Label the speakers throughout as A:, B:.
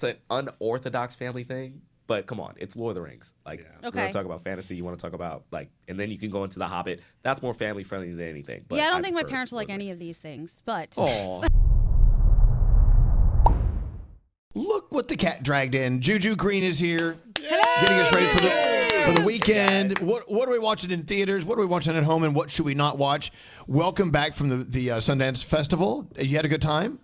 A: it's an unorthodox family thing. But come on, it's Lord of the Rings. Like,
B: Yeah.
A: you want to talk about fantasy, you want to talk about, like, and then you can go into The Hobbit. That's more family friendly than anything. But
C: yeah, I don't think my
A: prefer
C: parents will
A: Lord
C: like
A: of the
C: any
A: Rings.
C: of these things, but.
A: Aw.
D: Look what the cat dragged in. Juju Green is here, getting us ready for the weekend. What are we watching in theaters? What are we watching at home? And what should we not watch? Welcome back from the Sundance Festival. You had a good time?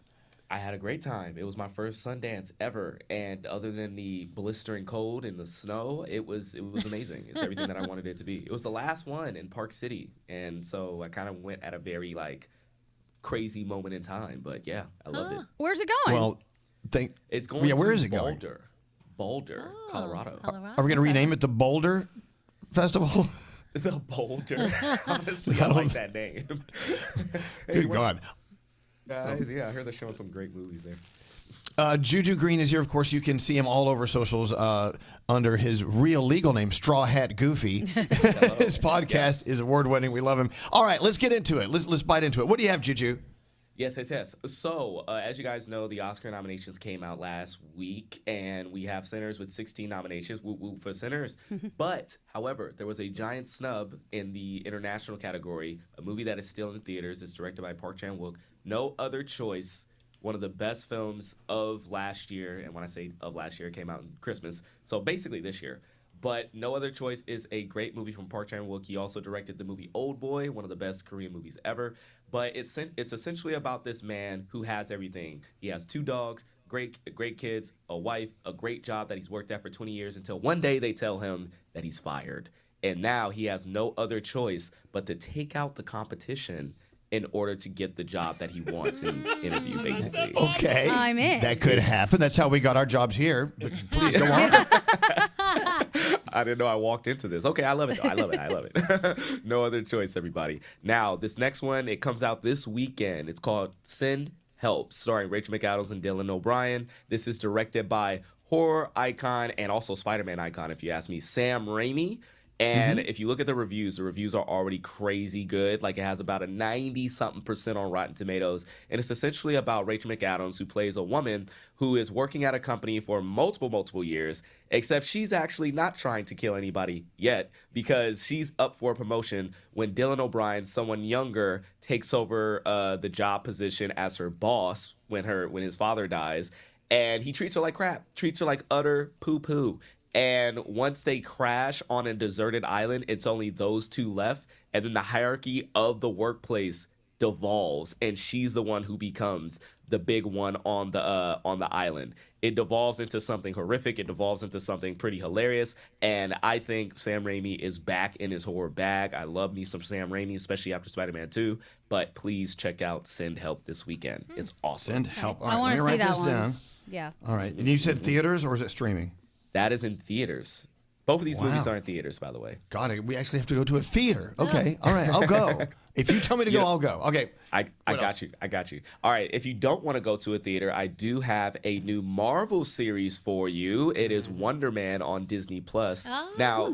A: I had a great time. It was my first Sundance ever, and other than the blistering cold and the snow, it was amazing. It's everything that I wanted it to be. It was the last one in Park City, and so I kind of went at a very like crazy moment in time. But yeah, I loved it.
C: Where's it going?
D: Well,
A: It's going.
D: where
A: to
D: is it going?
A: Boulder, Colorado.
D: Are we going to rename it the Boulder Festival?
A: The Boulder. Honestly, I like that name.
D: Good God.
A: Guys, yeah, I heard they're showing some great movies there.
D: Juju Green is here. Of course, you can see him all over socials under his real legal name, Straw Hat Goofy. His podcast is award-winning. We love him. All right, let's get into it. Let's bite into it. What do you have, Juju?
A: Yes. So, as you guys know, the Oscar nominations came out last week, and we have Sinners with 16 nominations. Woo woo for Sinners. But, however, there was a giant snub in the international category, a movie that is still in theaters. It's directed by Park Chan-wook. No Other Choice, one of the best films of last year. And when I say of last year, it came out in Christmas. So, basically this year. But No Other Choice is a great movie from Park Chan-wook. He also directed the movie Old Boy, one of the best Korean movies ever. But it's essentially about this man who has everything. He has 2 dogs, great kids, a wife, a great job that he's worked at for 20 years until one day they tell him that he's fired. And now he has no other choice but to take out the competition in order to get the job that he wants in interview, basically.
D: Okay.
C: I'm in.
D: That could happen. That's how we got our jobs here. But please go on.
A: I didn't know I walked into this. Okay, I love it, though. I love it. No Other Choice, everybody. Now, this next one, it comes out this weekend. It's called Send Help, starring Rachel McAdams and Dylan O'Brien. This is directed by horror icon and also Spider-Man icon, if you ask me, Sam Raimi. And if you look at the reviews are already crazy good. Like, it has about a 90-something% on Rotten Tomatoes. And it's essentially about Rachel McAdams, who plays a woman who is working at a company for multiple years, except she's actually not trying to kill anybody yet, because she's up for a promotion when Dylan O'Brien, someone younger, takes over the job position as her boss when his father dies. And he treats her like crap, treats her like utter poo-poo. And once they crash on a deserted island, it's only those 2 left. And then the hierarchy of the workplace devolves, and she's the one who becomes the big one on the island. It devolves into something horrific. It devolves into something pretty hilarious. And I think Sam Raimi is back in his horror bag. I love me some Sam Raimi, especially after Spider-Man 2. But please check out Send Help this weekend. It's awesome.
D: Send Help. All
C: I
D: right,
C: want
D: let
C: to
D: me
C: see
D: write
C: that
D: this
C: one.
D: down.
C: Yeah.
D: All right. And you said theaters, or is it streaming?
A: That is in theaters. Both of these movies
D: Wow.
A: are in theaters, by the way.
D: God, we actually have to go to a theater. Okay. All right. I'll go. If you tell me to go, I'll go. Okay.
A: I got you. All right. If you don't want to go to a theater, I do have a new Marvel series for you. It is Wonder Man on Disney Plus.
C: Oh.
A: Now,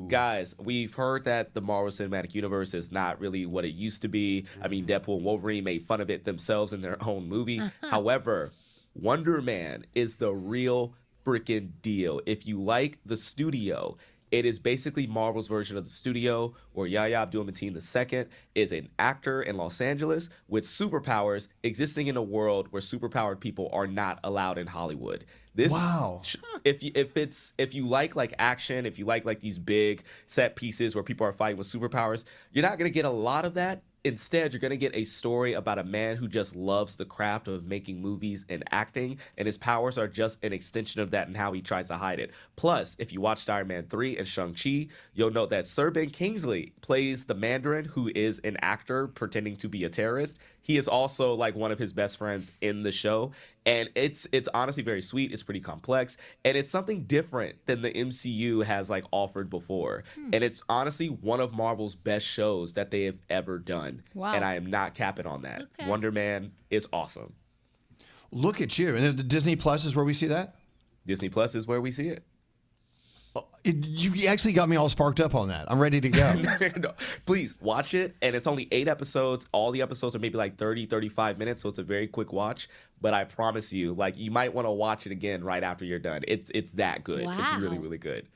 A: guys, we've heard that the Marvel Cinematic Universe is not really what it used to be. I mean, Deadpool and Wolverine made fun of it themselves in their own movie. However, Wonder Man is the real freaking deal. If you like the studio, it is basically Marvel's version of the studio, where Yahya Abdul-Mateen II is an actor in Los Angeles with superpowers, existing in a world where superpowered people are not allowed in Hollywood.
D: Wow.
A: If you like action, if you like these big set pieces where people are fighting with superpowers, you're not going to get a lot of that. Instead, you're going to get a story about a man who just loves the craft of making movies and acting, and his powers are just an extension of that and how he tries to hide it. Plus, if you watched Iron Man 3 and Shang-Chi, you'll note that Sir Ben Kingsley plays the Mandarin, who is an actor pretending to be a terrorist. He is also like one of his best friends in the show. And it's honestly very sweet. It's pretty complex. And it's something different than the MCU has like offered before. And it's honestly one of Marvel's best shows that they have ever done.
C: Wow.
A: And I am not capping on that.
C: Okay.
A: Wonder Man is awesome.
D: Look at you. And the Disney Plus is where we see that?
A: Disney Plus is where we see it.
D: You actually got me all sparked up on that. I'm ready to go.
A: No, please watch it. And it's only 8 episodes. All the episodes are maybe like 30, 35 minutes. So it's a very quick watch. But I promise you, like, you might want to watch it again right after you're done. It's that good.
B: Wow.
A: It's really, really good.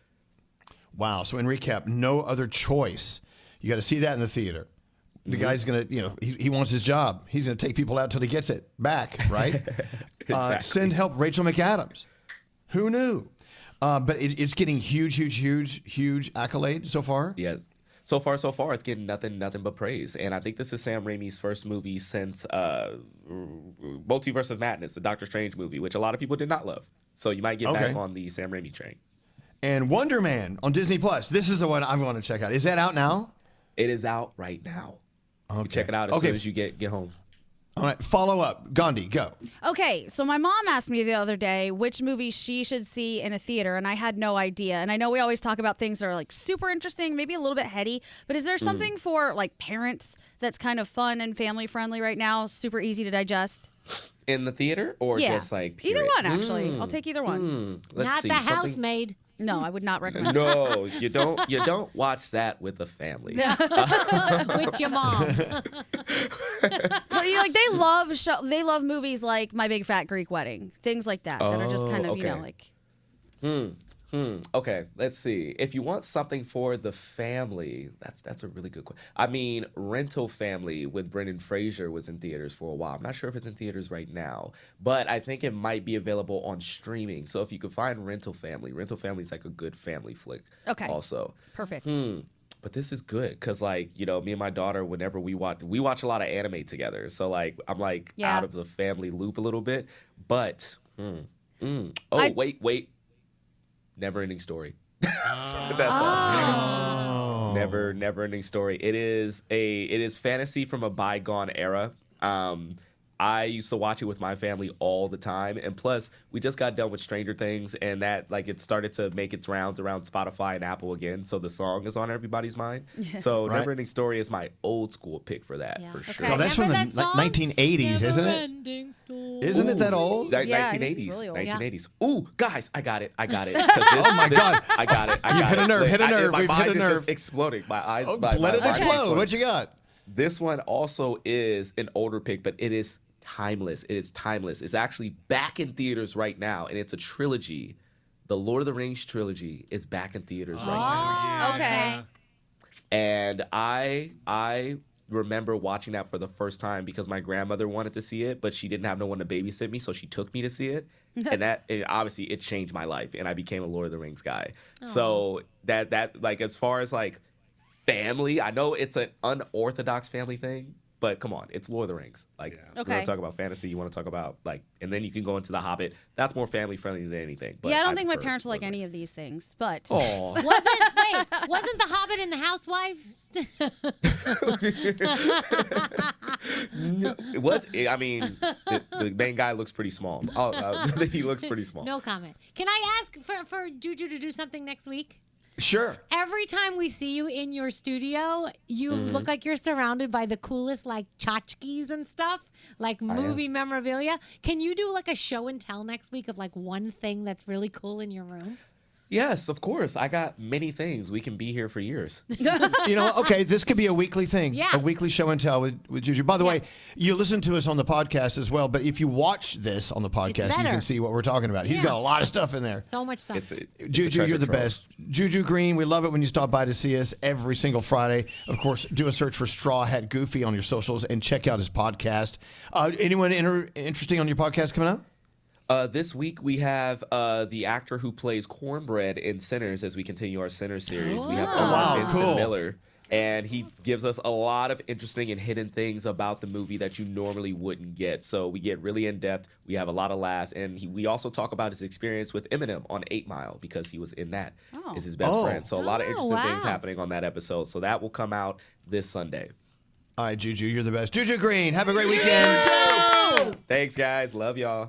D: Wow. So in recap, no other choice. You got to see that in the theater. The guy's going to, he wants his job. He's going to take people out till he gets it back, right?
A: Exactly.
D: Send help Rachel McAdams. Who knew? But it's getting huge accolade so far.
A: Yes. So far, it's getting nothing but praise. And I think this is Sam Raimi's first movie since Multiverse of Madness, the Doctor Strange movie, which a lot of people did not love. So you might get back on the Sam Raimi train.
D: And Wonder Man on Disney Plus. This is the one I'm going to check out. Is that out now?
A: It is out right now. Okay. You check it out as soon as you get home.
D: All right, follow up. Gandhi, go.
C: Okay, so my mom asked me the other day which movie she should see in a theater, and I had no idea. And I know we always talk about things that are like super interesting, maybe a little bit heady, but is there something for like parents that's kind of fun and family friendly right now, super easy to digest?
A: In the theater or just like period?
C: Either one, actually. I'll take either one.
A: Let's
B: Not
A: see,
B: the
A: something-
B: Housemaid.
C: No, I would not recommend.
A: No, you don't watch that with a family.
B: With your mom.
C: But like they love movies like My Big Fat Greek Wedding, things like that that are just kind of
A: okay.
C: like.
A: Okay, let's see. If you want something for the family, that's a really good question. I mean, Rental Family with Brendan Fraser was in theaters for a while. I'm not sure if it's in theaters right now, but I think it might be available on streaming. So if you could find Rental Family is like a good family flick.
C: Okay.
A: Also.
C: Perfect.
A: But this is good because, like, me and my daughter, whenever we watch a lot of anime together. So, like, I'm, like, out of the family loop a little bit. But, wait. Never Ending Story. That's all. Never Ending Story. It is fantasy from a bygone era. I used to watch it with my family all the time, and plus we just got done with Stranger Things, and that like it started to make its rounds around Spotify and Apple again, so the song is on everybody's mind. So Never Ending Story is my old school pick for that for sure.
B: Okay.
D: Oh, that's from the 1980s, isn't it? Isn't it that old?
A: 1980s.
C: really old.
A: 1980s. Ooh, guys, I got it.
D: Oh my God.
A: I got it.
D: You've hit a nerve. Hit a nerve.
A: My
D: We've
A: mind
D: hit a
A: is
D: nerve.
A: just exploding. My eyes.
D: Let it explode. What you got?
A: This one also is an older pick, but it is timeless. It is timeless. It's actually back in theaters right now, and it's a trilogy. The Lord of the Rings trilogy is back in theaters right now.
C: Okay.
A: And I remember watching that for the first time because my grandmother wanted to see it, but she didn't have no one to babysit me, so she took me to see it. And obviously it changed my life, and I became a Lord of the Rings guy. So that like as far as like family, I know it's an unorthodox family thing, but come on, it's Lord of the Rings. Like, you want to talk about fantasy, you want to talk about, like, and then you can go into The Hobbit. That's more family-friendly than anything. But
C: I don't think my parents will like any of these things, but...
A: Oh.
B: Wasn't The Hobbit and the Housewives?
A: It was, I mean, the main guy looks pretty small. He looks pretty small.
B: No comment. Can I ask for Juju to do something next week?
D: Sure.
B: Every time we see you in your studio, you look like you're surrounded by the coolest, like, tchotchkes and stuff, like movie memorabilia. Can you do, like, a show and tell next week of, like, one thing that's really cool in your room?
A: Yes, of course. I got many things. We can be here for years.
D: Okay, this could be a weekly thing.
B: Yeah.
D: A weekly show and tell with Juju. By the way, you listen to us on the podcast as well, but if you watch this on the podcast, you can see what we're talking about. He's got a lot of stuff in there.
B: So much stuff.
D: Juju, you're the best. Juju Green, we love it when you stop by to see us every single Friday. Of course, do a search for Straw Hat Goofy on your socials and check out his podcast. Anyone interesting on your podcast coming up?
A: This week we have the actor who plays Cornbread in Sinners as we continue our Sinners series. We have Vincent Miller, and he gives us a lot of interesting and hidden things about the movie that you normally wouldn't get. So we get really in depth. We have a lot of laughs, and we also talk about his experience with Eminem on 8 Mile because he was in that as his best friend. So a lot of interesting things happening on that episode. So that will come out this Sunday.
D: All right, Juju, you're the best. Juju Green, have a great weekend.
A: Thanks, guys. Love y'all.